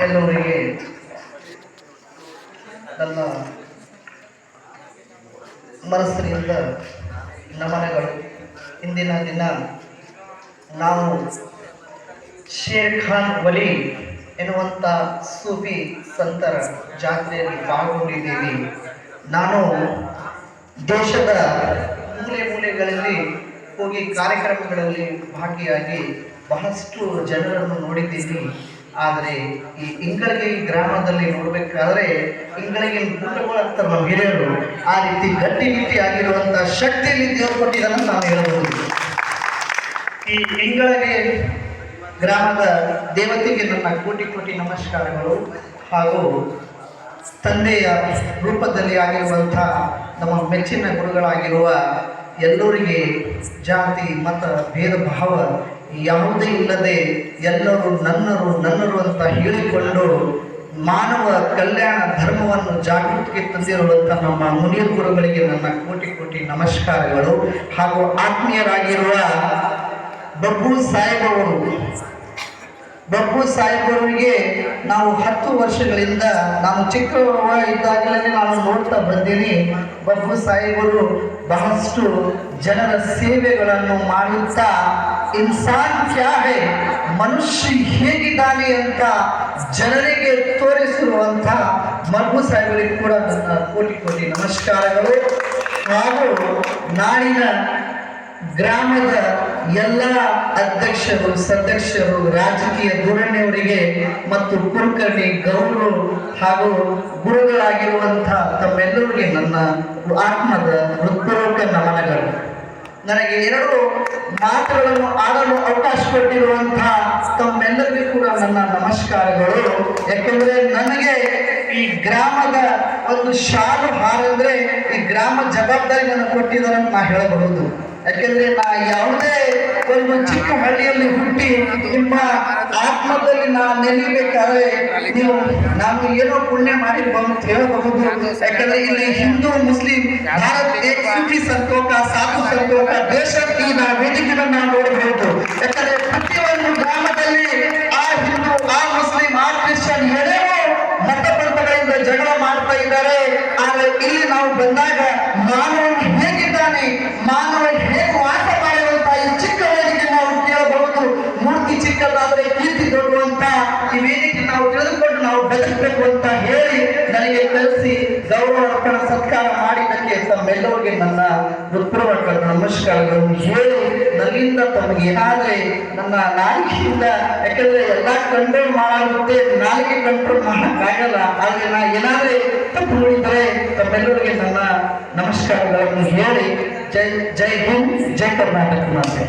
ಎಲ್ಲರಿಗೆ ನನ್ನ ಮನಸ್ಸಿನಿಂದ ನಮನಗಳು. ಇಂದಿನ ದಿನ ನಾವು ಶೇರ್ ಖಾನ್ ವಲಿ ಎನ್ನುವಂಥ ಸೂಫಿ ಸಂತರ ಜಾತ್ರೆಯಲ್ಲಿ ಪಾಲ್ಗೊಂಡಿದ್ದೀವಿ. ನಾನು ದೇಶದ ಮೂಲೆ ಮೂಲೆಗಳಲ್ಲಿ ಹೋಗಿ ಕಾರ್ಯಕ್ರಮಗಳಲ್ಲಿ ಭಾಗಿಯಾಗಿ ಬಹಳಷ್ಟು ಜನರನ್ನು ನೋಡಿದ್ದೀನಿ. ಆದರೆ ಈ ಇಂಗಳಿಗೆ ಗ್ರಾಮದಲ್ಲಿ ನೋಡಬೇಕಾದ್ರೆ ಇಂಗಳಿಗೆ ಗುಂಡುಗಳಾಗ್ತಾರೆ ನಮ್ಮ ಹಿರಿಯರು, ಆ ರೀತಿ ಗಟ್ಟಿ ಆಗಿರುವಂಥ ಶಕ್ತಿಯಲ್ಲಿ ದೇವರು ಕೊಟ್ಟಿದ್ದಾನೆ ನಾವು ಹೇಳಬಹುದು. ಈ ಇಂಗಳಿಗೆ ಗ್ರಾಮದ ದೇವತೆಗೆ ನನ್ನ ಕೋಟಿ ಕೋಟಿ ನಮಸ್ಕಾರಗಳು. ಹಾಗೂ ತಂದೆಯ ರೂಪದಲ್ಲಿ ಆಗಿರುವಂಥ ನಮ್ಮ ಮೆಚ್ಚಿನ ಗುರುಗಳಾಗಿರುವ ಎಲ್ಲರಿಗೆ ಜಾತಿ ಮತ ಭೇದ ಭಾವ ಯಾವುದೇ ಇಲ್ಲದೆ ಎಲ್ಲರೂ ನನ್ನರು ಅಂತ ಹೇಳಿಕೊಂಡು ಮಾನವ ಕಲ್ಯಾಣ ಧರ್ಮವನ್ನು ಜಾಗೃತಿಗೆ ತಂದಿರುವಂಥ ನಮ್ಮ ಮುನಿಯರ್ ಗುರುಗಳಿಗೆ ನನ್ನ ಕೋಟಿ ಕೋಟಿ ನಮಸ್ಕಾರಗಳು. ಹಾಗೂ ಆತ್ಮೀಯರಾಗಿರುವ ಬಬ್ಬು ಸಾಹೇಬರಿಗೆ ನಾವು 10 ವರ್ಷಗಳಿಂದ ನಾನು ಚಿಕ್ಕವ ಇದ್ದಾಗಲೇ ನಾನು ನೋಡ್ತಾ ಬಂದೀನಿ. ಬಬ್ಬು ಸಾಹೇಬರು ಬಹಳಷ್ಟು ಜನರ ಸೇವೆಗಳನ್ನು ಮಾಡುತ್ತಾ ಇನ್ಸಾನ್ ಕ್ಯಾ ಹೈ, ಮನುಷ್ಯ ಹೇಗಿದ್ದಾನೆ ಅಂತ ಜನರಿಗೆ ತೋರಿಸಿರುವಂಥ ಬಬ್ಬು ಸಾಹೇಬರಿಗೆ ಕೂಡ ನನ್ನ ಕೋಟಿ ಕೋಟಿ ನಮಸ್ಕಾರಗಳು. ಹಾಗೂ ನಾಡಿನ ಗ್ರಾಮದ ಎಲ್ಲ ಅಧ್ಯಕ್ಷರು ಸದಸ್ಯರು ರಾಜಕೀಯ ಧೋರಣೆಯವರಿಗೆ ಮತ್ತು ಕುಲಕರ್ಣಿ ಗೌರವರು ಹಾಗೂ ಗುರುಗಳಾಗಿರುವಂಥ ತಮ್ಮೆಲ್ಲರಿಗೆ ನನ್ನ ಆತ್ಮದ ಹೃತ್ಪೂರ್ವಕ ನಮನಗಳು. ನನಗೆ 2 ಮಾತುಗಳನ್ನು ಆಡಲು ಅವಕಾಶ ಕೊಟ್ಟಿರುವಂತಹ ತಮ್ಮೆಲ್ಲರಿಗೂ ಕೂಡ ನನ್ನ ನಮಸ್ಕಾರಗಳು. ಯಾಕೆಂದರೆ ನನಗೆ ಈ ಗ್ರಾಮದ ಒಂದು ಶಾಲು ಹಾರಂದ್ರೆ ಈ ಗ್ರಾಮ ಜವಾಬ್ದಾರಿ ನನಗೆ ಕೊಟ್ಟಿದ್ದಾರೆ ಅಂತ ನಾ ಹೇಳಬಹುದು. ಯಾಕೆಂದ್ರೆ ನಾ ಯಾವುದೇ ಒಂದು ಚಿಕ್ಕ ಹಳ್ಳಿಯಲ್ಲಿ ಹುಟ್ಟಿ ನಿಮ್ಮ ಆತ್ಮದಲ್ಲಿ ನಾ ನೆನಬೇಕಾದ್ರೆ ನಾನು ಏನೋ ಪುಣ್ಯ ಮಾಡಿರ್ಬೋದು ಅಂತ ಹೇಳಬಹುದು. ಯಾಕಂದ್ರೆ ಇಲ್ಲಿ ಹಿಂದೂ ಮುಸ್ಲಿಂ ಭಾರತ ಏಕ ಸುಖಿ ಸಂತೋಷ ಸಾಧು ಸಂತೋಷ ದೇಶ ಈ ವೇದಿಕೆಯನ್ನು ನಾವು ನೋಡಬಹುದು. ಯಾಕಂದ್ರೆ ಪ್ರತಿಯೊಂದು ಗ್ರಾಮದಲ್ಲಿ ಆ ಹಿಂದೂ ಆ ಮುಸ್ಲಿಂ ಆ ಕ್ರಿಶ್ಚಿಯನ್ ಏನೇನೋ ಮತ ಪಂಥಗಳಿಂದ ಜಗಳ ಮಾಡ್ತಾ ಇದ್ದಾರೆ. ಆದರೆ ಇಲ್ಲಿ ನಾವು ಬಂದಾಗ ಮಾನವ ಹೇಗಿದ್ದಾನೆ, ಮಾನವ ಹೇಗೆ ವಾಸ ಮಾಡಿರುವಂತ ಈ ಚಿಕ್ಕ ವೇದಿಕೆ ನಾವು ಕೇಳಬಹುದು. ಮೂರ್ತಿ ಚಿಕ್ಕದಾದ್ರೆ ಕೀರ್ತಿ ದೊಡ್ಡುವಂತ ಈ ವೇದಿಕೆ ನಾವು ತಿಳಿದುಕೊಂಡು ನಾವು ಬದುಕಬೇಕು ಅಂತ ಹೇಳಿ ನನಗೆ ಕಲಿಸಿ ಗೌರವ ಅರ್ಪಣ ಸತ್ಕಾರ ಮಾಡಿದ್ದಕ್ಕೆ ತಮ್ಮೆಲ್ಲರಿಗೆ ನನ್ನ ಹೃತ್ಪೂರ್ವಕ ನಮಸ್ಕಾರಗಳನ್ನು ಹೇಳಿ ನನ್ನಿಂದ ತಮಗೆ ಏನಾದ್ರೆ ನನ್ನ ನಾಲಿಗೆಯಿಂದ, ಯಾಕಂದ್ರೆ ಎಲ್ಲ ಕಂಟ್ರೋಲ್ ಮಾಡಾಗುತ್ತೆ, ನಾಲಿಗೆ ಕಂಟ್ರೋಲ್ ಮಾಡಕ್ಕಾಗಲ್ಲ. ಆದ್ರೆ ನಾ ಏನಾದ್ರೆ ತಪ್ಪು ನೋಡಿದರೆ ತಮ್ಮೆಲ್ಲರಿಗೆ ನನ್ನ ನಮಸ್ಕಾರಗಳನ್ನು ಹೇಳಿ ಜೈ ಹಿಂದ್, ಜೈ ಕರ್ನಾಟಕ ಮಾತೆ.